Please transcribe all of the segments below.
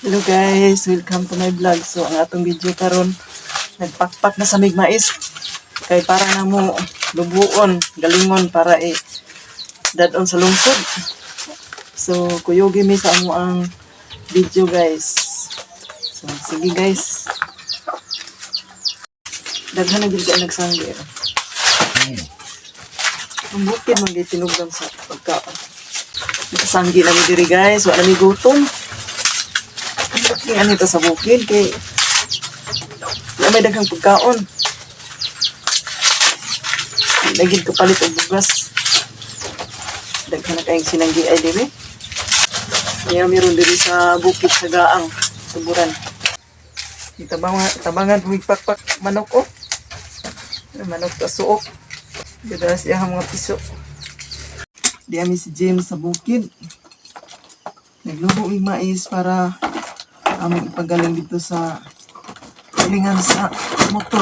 Hello guys, welcome to my vlog. So ang atong video karon nagpakpak na sa migmais kay para na mo lubuon, galingon para dadon sa lungsod. So kuyogi mi sa amo ang video guys. So sige guys. Daghan na gid kay nagsanggi. Ang bukid man gid tinugdan sa pagkaon. Nakasanggi na mi diri guys, wala mi gutom. Ano ito sa bukid kay may daghang pagkaon. Lagid ko palit og bugas. Daghan na kayong sinanggi ay dili. Kaya meron diri sa bukid sa Gaang, Tuburan. Tabangan pakpak manok oh. Manok ta suok. Gada siya mga piso. Di ami si James sa bukid. Naglubo ng mais para aming ipagaling dito sa galingan sa motor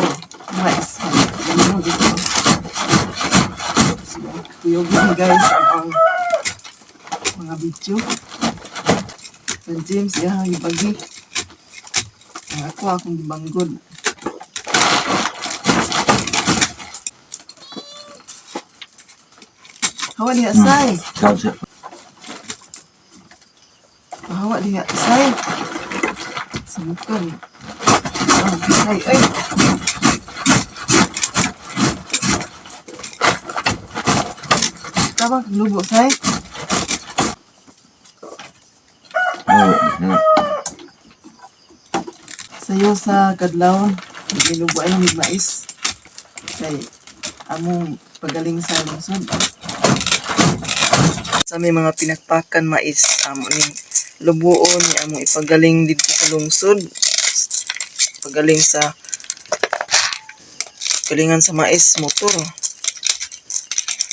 mais. Ganun dito. So, kuyogin guys ang mga video. San James, yan, ibagi. Akong gibanggod. Hawa diha, say. Hawa diha, say. Sumukan. Ay, ay. Tawag, lubo, say. Sayo sa kadlawon, nilubo ay ng mais. Kay, among pagaling sa lungsod. Sa may mga pinakpakan mais, among lubuon, among ipagaling dito sa lungsod. Pagaling sa galingan sa mais motor.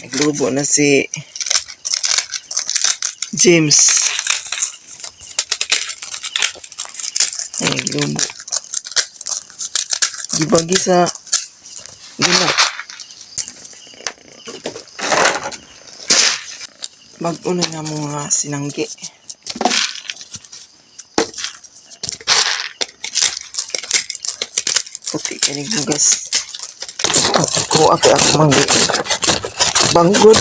Naglubo na si James. Ay, naglubo. Gibagi sa gina. Mag-una nga mga sinanggi. Puti kanig bugas. Ako manggi. Banggod.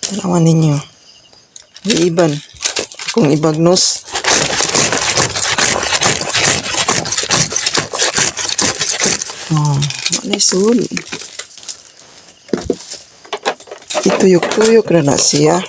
Salaman ninyo. Iiban. Kung ibagnos. Manisod. Ituyok-tuyok na siya.